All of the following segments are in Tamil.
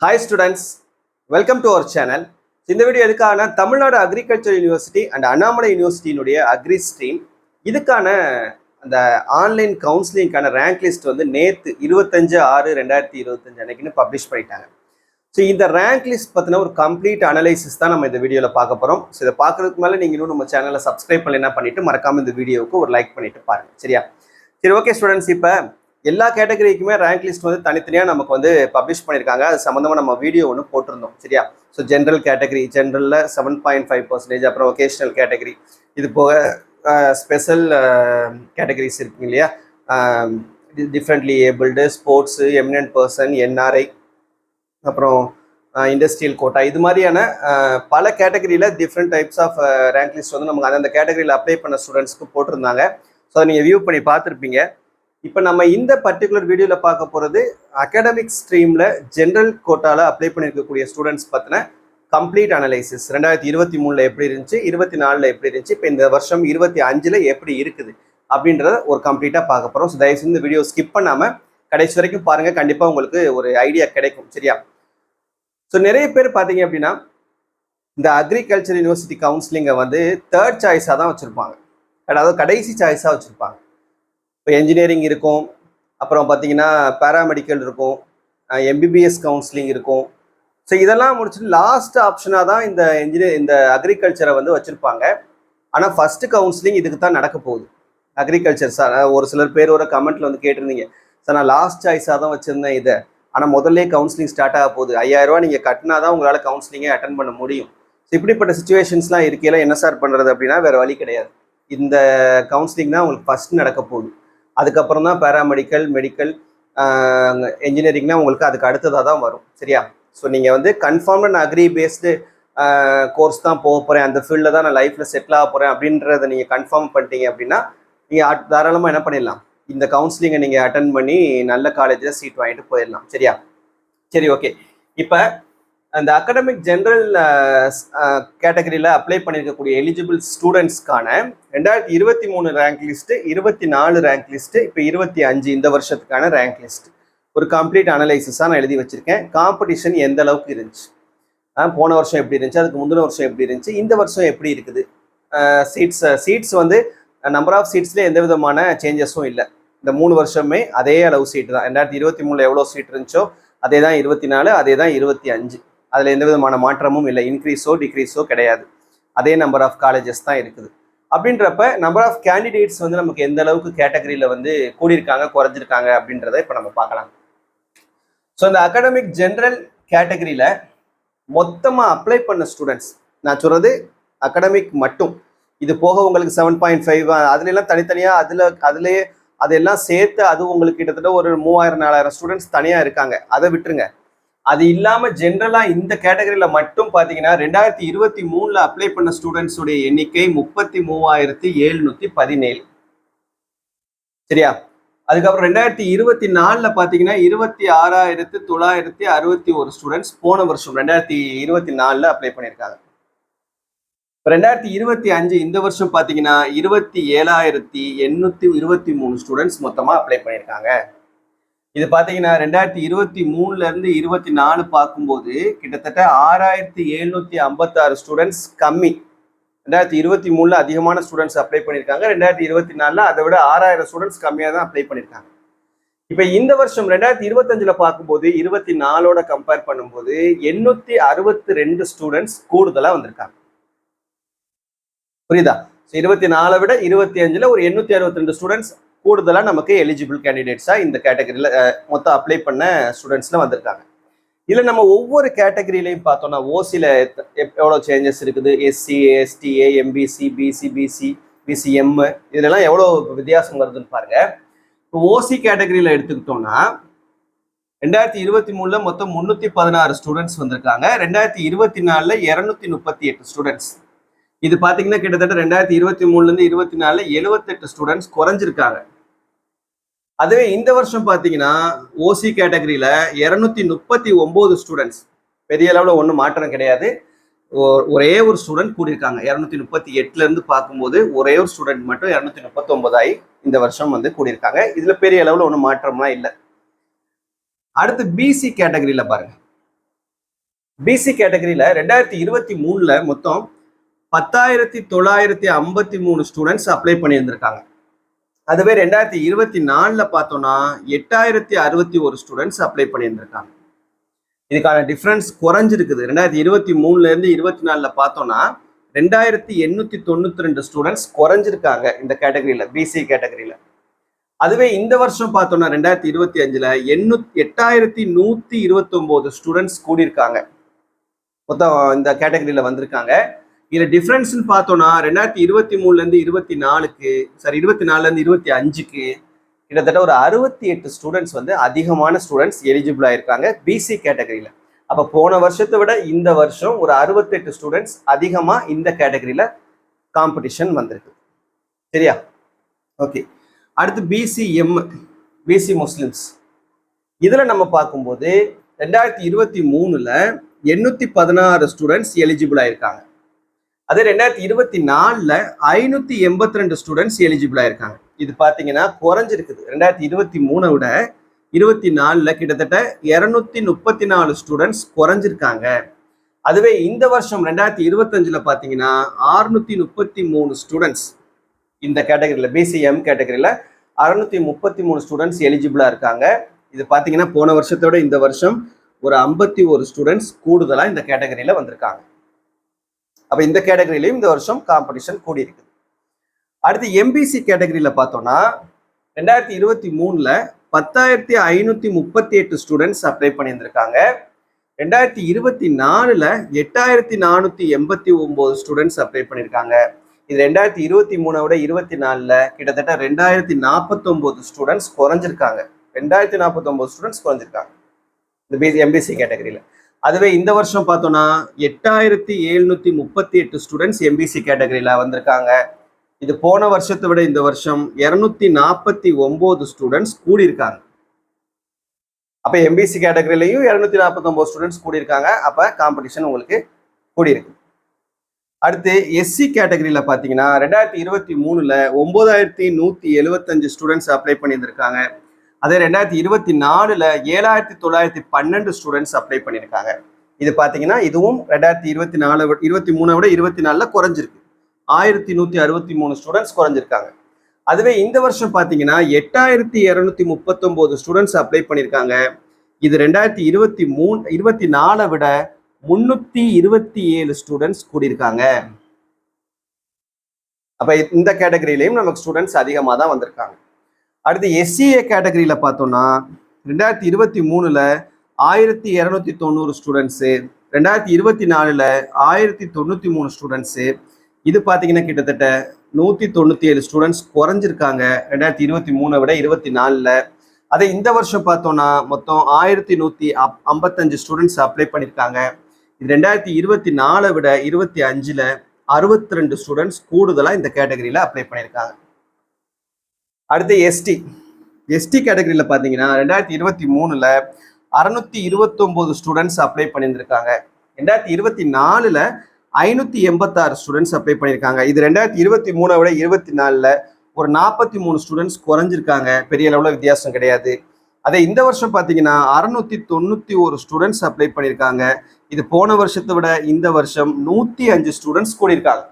Hi students, welcome to our channel. இந்த வீடியோ எதுக்கான Tamil Nadu agriculture university and Annamalai யூனிவர்சிட்டியினுடைய அக்ரி ஸ்ட்ரீம் இதுக்கான அந்த ஆன்லைன் கவுன்சிலிங்கான ரேங்க் லிஸ்ட் வந்து நேற்று 25/6/2025 அன்னைக்குன்னு பப்ளிஷ் பண்ணிட்டாங்க. ஸோ இந்த ரேங்க் லிஸ்ட் பற்றின ஒரு கம்ப்ளீட் அனலைசிஸ் தான் நம்ம இந்த வீடியோவில் பார்க்க போகிறோம். ஸோ இதை பார்க்கறதுக்கு மேலே நீங்கள் இன்னும் நம்ம சேனலை சப்ஸ்கிரைப் பண்ணி என்ன பண்ணிட்டு மறக்காமல் இந்த வீடியோவுக்கு ஒரு லைக் பண்ணிட்டு பாருங்கள். சரியா? சரி, ஓகே ஸ்டூடெண்ட்ஸ், இப்போ எல்லா கேட்டகரிக்குமே ரேங்க் லிஸ்ட் வந்து தனித்தனியாக நமக்கு வந்து பப்ளிஷ் பண்ணியிருக்காங்க. அது சம்மந்தமாக நம்ம வீடியோ ஒன்று போட்டிருந்தோம். சரியா? ஸோ ஜென்ரல் கேட்டகரி, ஜென்ரலில் 7.5%, அப்புறம் ஒகேஷ்னல் கேட்டகரி, இது போக ஸ்பெஷல் கேட்டகரிஸ் இருக்குங்க இல்லையா, differently abled, sports, eminent person, NRI, அப்புறம் இண்டஸ்ட்ரியல் கோட்டா, இது மாதிரியான பல கேட்டகரியில் different types of rank list வந்து நமக்கு அந்த கேட்டகரியில் அப்ளை பண்ண ஸ்டூடெண்ட்ஸ்க்கு போட்டிருந்தாங்க. ஸோ அதை நீங்கள் வியூ பண்ணி பார்த்துருப்பீங்க. இப்போ நம்ம இந்த பர்டிகுலர் வீடியோவில் பார்க்க போகிறது அகாடமிக் ஸ்ட்ரீமில் ஜென்ரல் கோட்டாவில் அப்ளை பண்ணியிருக்கக்கூடிய ஸ்டூடெண்ட்ஸ் பற்றின கம்ப்ளீட் அனலைசிஸ். 2023 எப்படி இருந்துச்சு, 24 எப்படி இருந்துச்சு, இப்போ இந்த வருஷம் 25 எப்படி இருக்குது அப்படின்றத ஒரு கம்ப்ளீட்டாக பார்க்க போகிறோம். ஸோ தயவுசெய்து இந்த வீடியோ ஸ்கிப் பண்ணாமல் கடைசி வரைக்கும் பாருங்கள், கண்டிப்பாக உங்களுக்கு ஒரு ஐடியா கிடைக்கும். சரியா? ஸோ நிறைய பேர் பார்த்தீங்க அப்படின்னா இந்த அக்ரிகல்ச்சர் யூனிவர்சிட்டி கவுன்சிலிங்கை வந்து தேர்ட் சாய்ஸாக தான் வச்சுருப்பாங்க, அதாவது கடைசி சாய்ஸாக வச்சுருப்பாங்க. இப்போ என்ஜினியரிங் இருக்கும், அப்புறம் பார்த்தீங்கன்னா பேராமெடிக்கல் இருக்கும், எம்பிபிஎஸ் கவுன்சிலிங் இருக்கும். ஸோ இதெல்லாம் முடிச்சுட்டு லாஸ்ட் ஆப்ஷனாக தான் இந்த அக்ரிகல்ச்சரை வந்து வச்சுருப்பாங்க. ஆனால் ஃபஸ்ட்டு கவுன்சிலிங் இதுக்கு தான் நடக்க போகுது. அக்ரிகல்ச்சர் சார், ஒரு சிலர் பேர் ஒரு கமெண்ட்டில் வந்து கேட்டிருந்தீங்க, சார் நான் லாஸ்ட் சாய்ஸாக தான் வச்சுருந்தேன் இதை, ஆனால் முதல்ல கவுன்சிலிங் ஸ்டார்ட் ஆக போகுது, 5000 ரூபா நீங்கள் கட்டினா தான் உங்களால் கவுன்சிலிங்கே அட்டன் பண்ண முடியும். ஸோ இப்படிப்பட்ட சுச்சுவேஷன்ஸ்லாம் இருக்கையில் என்ன சார் பண்ணுறது அப்படின்னா வேறு வழி கிடையாது. இந்த கவுன்சிலிங் தான் உங்களுக்கு ஃபஸ்ட் நடக்க போகுது. அதுக்கப்புறம் தான் பேராமெடிக்கல், மெடிக்கல், என்ஜினியரிங்னா உங்களுக்கு அதுக்கு அடுத்ததாக தான் வரும். சரியா? ஸோ நீங்கள் வந்து கன்ஃபார்ம்டாக நான் அக்ரி பேஸ்டு கோர்ஸ் தான் போக போகிறேன், அந்த ஃபீல்டில் தான் நான் லைஃப்பில் செட்டில் ஆக போகிறேன் அப்படின்றத நீங்கள் கன்ஃபார்ம் பண்ணிட்டீங்க அப்படின்னா நீங்கள் தாராளமாக என்ன பண்ணிடலாம், இந்த கவுன்சிலிங்கை நீங்கள் அட்டன் பண்ணி நல்ல காலேஜில் சீட் வாங்கிட்டு போயிடலாம். சரியா? சரி, ஓகே. இப்போ அந்த அகாடமிக் ஜென்ரல் கேட்டகரியில் அப்ளை பண்ணியிருக்கக்கூடிய எலிஜிபிள் ஸ்டூடெண்ட்ஸ்க்கான 2023 ரேங்க் லிஸ்ட்டு, 24 ரேங்க் லிஸ்ட்டு, இப்போ 25 இந்த வருஷத்துக்கான ரேங்க் லிஸ்ட் ஒரு கம்ப்ளீட் அனலைசிஸாக நான் எழுதி வச்சுருக்கேன். காம்படிஷன் எந்த அளவுக்கு இருந்துச்சு, போன வருஷம் எப்படி இருந்துச்சு, அதுக்கு முந்தின வருஷம் எப்படி இருந்துச்சு, இந்த வருஷம் எப்படி இருக்குது, சீட்ஸ் வந்து நம்பர் ஆஃப் சீட்ஸ்லேயே எந்த விதமான சேஞ்சஸும் இல்லை. இந்த 3 வருஷமே அதே அளவு சீட்டு தான். 2023 எவ்வளோ சீட் இருந்துச்சோ அதே தான் 24, அதே தான் 25. அதில் எந்த விதமான மாற்றமும் இல்லை, இன்க்ரீஸோ டிக்ரீஸோ கிடையாது. அதே நம்பர் ஆஃப் காலேஜஸ் தான் இருக்குது. அப்படின்றப்ப நம்பர் ஆஃப் கேண்டிடேட்ஸ் வந்து நமக்கு எந்த அளவுக்கு கேட்டகரியில் வந்து கூடியிருக்காங்க, குறைஞ்சிருக்காங்க அப்படின்றத இப்போ நம்ம பார்க்கலாம். ஸோ இந்த அகாடமிக் ஜென்ரல் கேட்டகரியில் மொத்தமாக அப்ளை பண்ண ஸ்டூடெண்ட்ஸ், நான் சொல்கிறது அகாடமிக் மட்டும், இது போக உங்களுக்கு 7.5 அதுலெல்லாம் தனித்தனியாக அதுலேயே அதெல்லாம் சேர்த்து அது உங்களுக்கு கிட்டத்தட்ட ஒரு 3000-4000 ஸ்டூடெண்ட்ஸ் தனியாக இருக்காங்க. அதை விட்டுருங்க. அது இல்லாமல் ஜென்ரலாக இந்த கேட்டகரியில் மட்டும் பார்த்தீங்கன்னா 2023 அப்ளை பண்ண ஸ்டூடெண்ட்ஸுடைய எண்ணிக்கை 33,717. சரியா? அதுக்கப்புறம் 2024 பார்த்தீங்கன்னா 26,961 ஸ்டூடெண்ட்ஸ் போன வருஷம் 2024 அப்ளை பண்ணியிருக்காங்க. 2025 இந்த வருஷம் பார்த்தீங்கன்னா 27,823 ஸ்டூடெண்ட்ஸ் மொத்தமாக அப்ளை பண்ணியிருக்காங்க. இது பார்த்தீங்கன்னா 2023 24 பார்க்கும்போது கிட்டத்தட்ட 6,756 ஸ்டூடெண்ட்ஸ் கம்மி. 2023 அதிகமான ஸ்டூடெண்ட்ஸ் அப்ளை பண்ணியிருக்காங்க. 2024 அதை விட 6000 ஸ்டூடெண்ட்ஸ் கம்மியாக தான் அப்ளை பண்ணியிருக்காங்க. இப்போ இந்த வருஷம் 2025 பார்க்கும்போது 24 கம்பேர் பண்ணும்போது 862 ஸ்டூடெண்ட்ஸ் கூடுதலாக வந்திருக்காங்க. புரியுதா? 24 விட 25 ஒரு 862 ஸ்டூடெண்ட்ஸ் கூடுதலாக நமக்கு எலிஜிபிள் கேண்டிடேட்ஸாக இந்த கேட்டகரியில் மொத்தம் அப்ளை பண்ண ஸ்டூடெண்ட்ஸில் வந்திருக்காங்க. இதில் நம்ம ஒவ்வொரு கேட்டகரியிலையும் பார்த்தோம்னா ஓசியில் எவ்வளோ சேஞ்சஸ் இருக்குது, எஸ்சி, எஸ்டிஏ, எம்பிசி, பிசி, பிசிஎம், இதெல்லாம் எவ்வளோ வித்தியாசம் வருதுன்னு பாருங்க. இப்போ ஓசி கேட்டகரியில் எடுத்துக்கிட்டோம்னா 2023 மொத்தம் 316 ஸ்டூடெண்ட்ஸ் வந்திருக்காங்க. 2024 238 ஸ்டூடெண்ட்ஸ். இது பார்த்தீங்கன்னா கிட்டத்தட்ட 2023 24 78 ஸ்டூடெண்ட்ஸ் குறைஞ்சிருக்காங்க. அதுவே இந்த வருஷம் பார்த்தீங்கன்னா ஓசி கேட்டகரியில் 239 ஸ்டூடெண்ட்ஸ், பெரிய அளவில் ஒன்றும் மாற்றம் கிடையாது. ஒரே ஒரு ஸ்டூடெண்ட் கூடியிருக்காங்க. 238 பார்க்கும்போது ஒரே ஒரு ஸ்டூடெண்ட் மட்டும் 239 இந்த வருஷம் வந்து கூடியிருக்காங்க. இதில் பெரிய அளவில் ஒன்றும் மாற்றம்லாம் இல்லை. அடுத்து பிசி கேட்டகரியில் பாருங்க, பிசி கேட்டகரியில் 2023 மொத்தம் 10,953 ஸ்டூடெண்ட்ஸ் அப்ளை பண்ணியிருந்திருக்காங்க. அதுவே 2024 பார்த்தோம்னா 8,061 ஸ்டூடெண்ட்ஸ் அப்ளை பண்ணியிருந்திருக்காங்க. இதுக்கான டிஃப்ரென்ஸ் குறைஞ்சிருக்குது. 2023 24 பார்த்தோம்னா 2,892 ஸ்டூடெண்ட்ஸ் குறைஞ்சிருக்காங்க இந்த கேட்டகரியில், பிசி கேட்டகரியில். அதுவே இந்த வருஷம் பார்த்தோம்னா 2025 8,129 ஸ்டூடெண்ட்ஸ் கூடியிருக்காங்க, மொத்தம் இந்த கேட்டகரியில் வந்திருக்காங்க. இதில் டிஃப்ரென்ஸ்னு பார்த்தோம்னா 2023 24க்கு 24 25க்கு கிட்டத்தட்ட ஒரு 68 ஸ்டூடெண்ட்ஸ் வந்து அதிகமான ஸ்டூடெண்ட்ஸ் எலிஜிபிள் ஆயிருக்காங்க பிசி கேட்டகரியில். அப்போ போன வருஷத்தை விட இந்த வருஷம் ஒரு 68 ஸ்டூடெண்ட்ஸ் அதிகமாக இந்த கேட்டகரியில் காம்படிஷன் வந்திருக்கு. சரியா? ஓகே. அடுத்து பிசிஎம், பிசி முஸ்லிம்ஸ். இதில் நம்ம பார்க்கும்போது 2023 816 ஸ்டூடெண்ட்ஸ் எலிஜிபிள் ஆயிருக்காங்க. அதே 2024 582 ஸ்டூடெண்ட்ஸ் எலிஜிபிள் ஆயிருக்காங்க. இது பார்த்தீங்கன்னா குறைஞ்சிருக்குது. 2023 விட 24 கிட்டத்தட்ட 234 ஸ்டூடெண்ட்ஸ் குறைஞ்சிருக்காங்க. அதுவே இந்த வருஷம் 2025 பார்த்தீங்கன்னா 633 ஸ்டூடெண்ட்ஸ் இந்த கேட்டகரியில், பிசிஎம் கேட்டகரியில் 633 ஸ்டூடெண்ட்ஸ் எலிஜிபிளாக இருக்காங்க. இது பார்த்தீங்கன்னா போன வருஷத்தோட இந்த வருஷம் ஒரு 51 ஸ்டூடெண்ட்ஸ் கூடுதலாக இந்த கேட்டகரியில் வந்திருக்காங்க. அப்போ இந்த கேட்டகரியிலையும் இந்த வருஷம் காம்படிஷன் கூடி இருக்குது. அடுத்து எம்பிசி கேட்டகரியில் பார்த்தோம்னா 2023 10,538 ஸ்டூடெண்ட்ஸ் அப்ளை பண்ணியிருந்திருக்காங்க. 2024 8,489 ஸ்டூடெண்ட்ஸ் அப்ளை பண்ணியிருக்காங்க. இது 2023 விட 24 கிட்டத்தட்ட 2,049 ஸ்டூடெண்ட்ஸ் குறைஞ்சிருக்காங்க. 2,049 ஸ்டூடெண்ட்ஸ் குறைஞ்சிருக்காங்க இந்த எம்பிசி கேட்டகரியில். அதுவே இந்த வருஷம் பார்த்தோம்னா 8,738 ஸ்டூடெண்ட்ஸ் எம்பிசி கேட்டகரியில் வந்திருக்காங்க. இது போன வருஷத்தை விட இந்த வருஷம் 249 ஸ்டூடெண்ட்ஸ் கூடியிருக்காங்க. அப்போ எம்பிசி கேட்டகரியிலையும் 249 ஸ்டூடெண்ட்ஸ் கூடியிருக்காங்க. அப்போ காம்படிஷன் உங்களுக்கு கூடியிருக்கு. அடுத்து எஸ்சி கேட்டகரியில் பார்த்தீங்கன்னா 2023 9,175 ஸ்டூடெண்ட்ஸ் அப்ளை பண்ணியிருந்திருக்காங்க. அதே 2024 7,912 ஸ்டூடெண்ட்ஸ் அப்ளை பண்ணியிருக்காங்க. இது பார்த்தீங்கன்னா இதுவும் 2023 விட 24 குறைஞ்சிருக்கு. 1,163 ஸ்டூடெண்ட்ஸ் குறைஞ்சிருக்காங்க. அதுவே இந்த வருஷம் பார்த்தீங்கன்னா 8,239 ஸ்டூடெண்ட்ஸ் அப்ளை பண்ணியிருக்காங்க. இது 2024 விட 327 ஸ்டூடெண்ட்ஸ் கூடியிருக்காங்க. அப்போ இந்த கேட்டகரியிலையும் நமக்கு ஸ்டூடெண்ட்ஸ் அதிகமாக தான் வந்திருக்காங்க. அடுத்து எஸ்சிஏ கேட்டகரியில் பார்த்தோம்னா 2023 1,290 ஸ்டூடெண்ட்ஸு, 2024 1,093 ஸ்டூடெண்ட்ஸு. இது பார்த்தீங்கன்னா கிட்டத்தட்ட 197 ஸ்டூடெண்ட்ஸ் குறைஞ்சிருக்காங்க 2023 விட 24. அதே இந்த வருஷம் பார்த்தோம்னா மொத்தம் 1,155 ஸ்டூடெண்ட்ஸ் அப்ளை பண்ணியிருக்காங்க. இது 2024 விட 25 62 ஸ்டூடெண்ட்ஸ் கூடுதலாக இந்த கேட்டகரியில் அப்ளை பண்ணியிருக்காங்க. அடுத்து எஸ்டி கேட்டகரியில் பார்த்தீங்கன்னா 2023 629 ஸ்டூடெண்ட்ஸ் அப்ளை பண்ணியிருந்திருக்காங்க. 2024 586 ஸ்டூடெண்ட்ஸ் அப்ளை பண்ணியிருக்காங்க. இது 2023 விட 24 ஒரு 43 ஸ்டூடெண்ட்ஸ் குறைஞ்சிருக்காங்க. பெரிய அளவில் வித்தியாசம் கிடையாது. அதே இந்த வருஷம் பார்த்தீங்கன்னா 691 ஸ்டூடெண்ட்ஸ் அப்ளை பண்ணியிருக்காங்க. இது போன வருஷத்தை விட இந்த வருஷம் 105 ஸ்டூடெண்ட்ஸ் கூடியிருக்காங்க.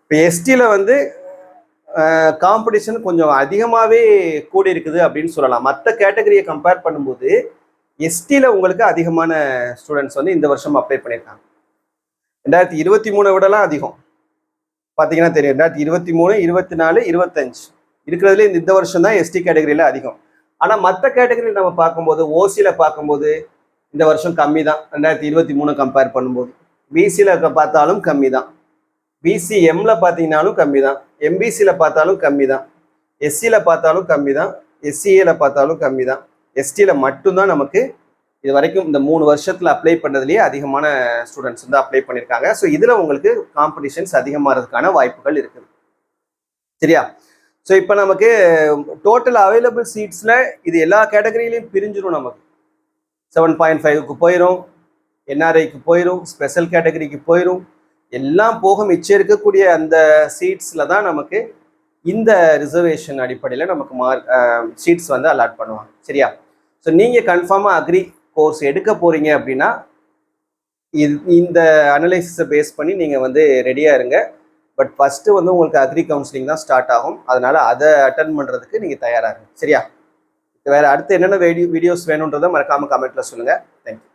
இப்போ எஸ்டியில் வந்து காம்படிஷன் கொஞ்சம் அதிகமாகவே கூடி இருக்குது அப்படின்னு சொல்லலாம். மற்ற கேட்டகரியை கம்பேர் பண்ணும்போது எஸ்டியில் உங்களுக்கு அதிகமான ஸ்டூடெண்ட்ஸ் வந்து இந்த வருஷம் அப்ளை பண்ணியிருக்காங்க. 2023 விடலாம் அதிகம் பார்த்தீங்கன்னா தெரியும். 2023, 24, 25 இருக்கிறதுலே இந்த வருஷம் தான் எஸ்டி கேட்டகரியில் அதிகம். ஆனால் மற்ற கேட்டகரியில் நம்ம பார்க்கும்போது ஓசியில் பார்க்கும்போது இந்த வருஷம் கம்மி தான் 2023 கம்பேர் பண்ணும்போது. பிசியில் பார்த்தாலும் கம்மி தான், பிசிஎம்ல பார்த்தீங்கன்னாலும் கம்மி தான், எம்பிசியில் பார்த்தாலும் கம்மி தான், எஸ்சியில் பார்த்தாலும் கம்மி தான், எஸ்சிஏல பார்த்தாலும் கம்மி தான். எஸ்டியில் மட்டும்தான் நமக்கு இது வரைக்கும் இந்த 3 வருஷத்தில் அப்ளை பண்ணதுலேயே அதிகமான ஸ்டூடெண்ட்ஸ் வந்து அப்ளை பண்ணியிருக்காங்க. ஸோ இதில் உங்களுக்கு காம்படிஷன்ஸ் அதிகமாகிறதுக்கான வாய்ப்புகள் இருக்குது. சரியா? ஸோ இப்போ நமக்கு டோட்டல் அவைலபிள் சீட்ஸில் இது எல்லா கேட்டகரியிலையும் பிரிஞ்சிடும். நமக்கு 7.5க்கு போயிடும், என்ஆர்ஐக்கு போயிடும், ஸ்பெஷல் கேட்டகரிக்கு போயிடும். எல்லாம் போக மிச்சம் இருக்கக்கூடிய அந்த சீட்ஸில் தான் நமக்கு இந்த ரிசர்வேஷன் அடிப்படையில் நமக்கு சீட்ஸ் வந்து அலாட் பண்ணுவாங்க. சரியா? ஸோ நீங்கள் கன்ஃபார்மாக அக்ரி கோர்ஸ் எடுக்க போகிறீங்க அப்படின்னா இந்த அனலைசிஸை பேஸ் பண்ணி நீங்கள் வந்து ரெடியாக இருங்க. பட் ஃபஸ்ட்டு வந்து உங்களுக்கு அக்ரி கவுன்சிலிங் தான் ஸ்டார்ட் ஆகும். அதனால் அதை அட்டன் பண்ணுறதுக்கு நீங்கள் தயாராக இருங்க. சரியா? வேறு அடுத்து என்னென்ன வீடியோஸ் வேணுன்றதை மறக்காமல் கமெண்ட்டில் சொல்லுங்கள். தேங்க்யூ.